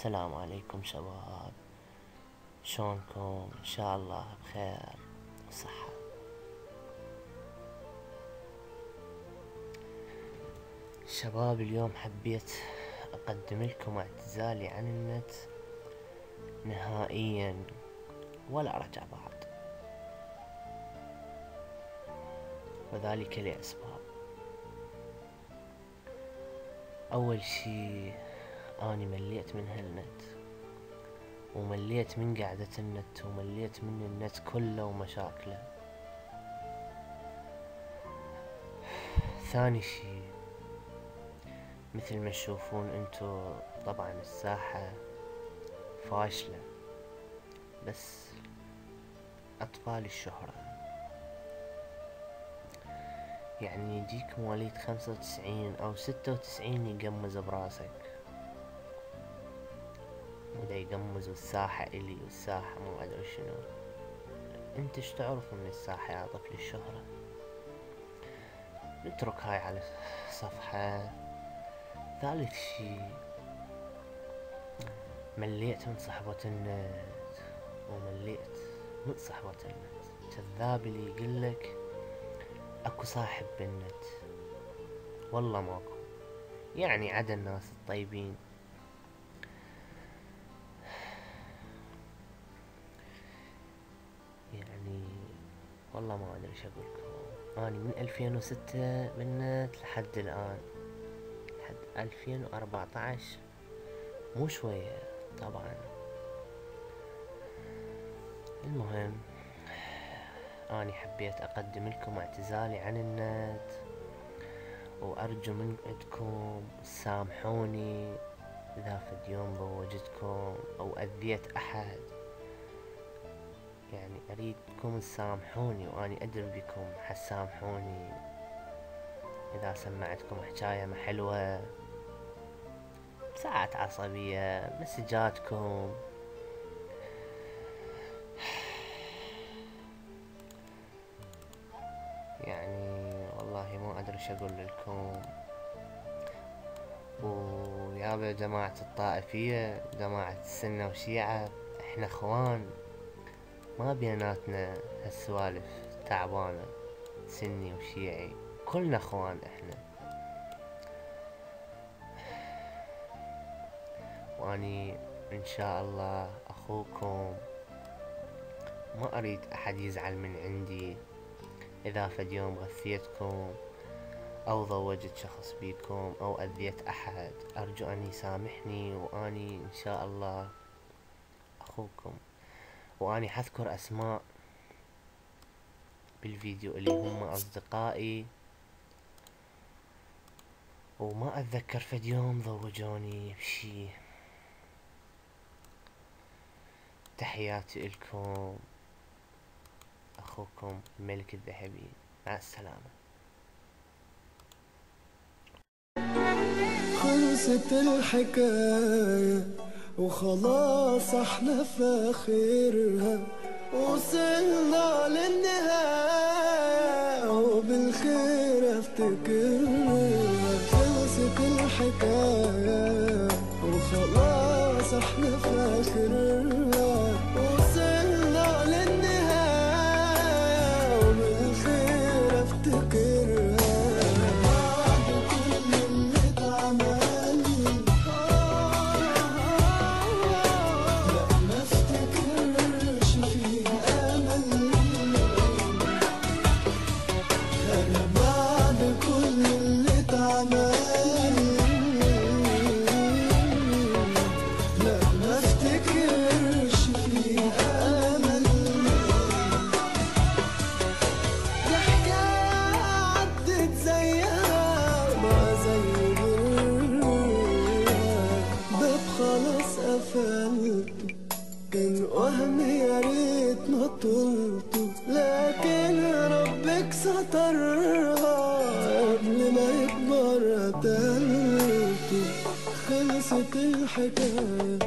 السلام عليكم شباب، شلونكم؟ ان شاء الله بخير وصحة. شباب اليوم حبيت اقدم لكم اعتزالي عن النت نهائيا، ولا رجع بعد، وذلك لأسباب. اول شي اني مليت من هالنت، ومليت من قعدة النت، ومليت من النت كله ومشاكله. ثاني شي مثل ما تشوفون انتو طبعا الساحة فاشلة، بس اطفال الشهرة يعني يجيك مواليد 95 او 96 يقمز براسك، ودا يقمزوا الساحة الي والساحة ما ادري شنو. انت ايش تعرف من الساحة يا طفل الشهرة؟ نترك هاي على صفحة. ثالث شي مليت من صحبة النت، ومليت من صحبة النت. كذاب اللي يقلك اكو صاحب بالنت، والله ماكو، يعني عدا الناس الطيبين. يعني والله ما ادري ايش اقولكم. اني من 2006 بالنت لحد الان، لحد 2014، مو شوية طبعا. المهم اني حبيت اقدم لكم اعتزالي عن النت، وارجو من عندكم تسامحوني اذا فد يوم ضوجتكم او اذيت احد. يعني اريدكم تسامحوني، واني ادري بكم حتسامحوني اذا سمعتكم حكاية ما حلوة، ساعات عصبية، مسجاتكم. يعني والله ما ادري ايش اقول لكم. ويا جماعة الطائفية، جماعة السنة وشيعة، احنا اخوان، ما بيناتنا هالسوالف تعبانة، سني وشيعي، كلنا اخوان احنا. واني ان شاء الله اخوكم، ما اريد احد يزعل من عندي اذا فد يوم غثيتكم او ضوجت شخص بيكم او اذيت احد. ارجو ان يسامحني، واني ان شاء الله اخوكم. واني حذكر اسماء بالفيديو اللي هم اصدقائي، وما اتذكر فد يوم ضوجوني بشي. تحياتي لكم، اخوكم الملك الذهبي، مع السلامة. خلصت الحكاية وخلاص احنا في اخرها، وصلنا للنهاية وبالخير افتكرها. خلصت الحكاية وخلاص احنا في اخرها، وصلنا للنهاية وبالخير افتكرها. خلاص قفلته، كان وهمي يا ريت ما طولته، لكن ربك سترها قبل ما يكبر قتلته. خلصت الحكاية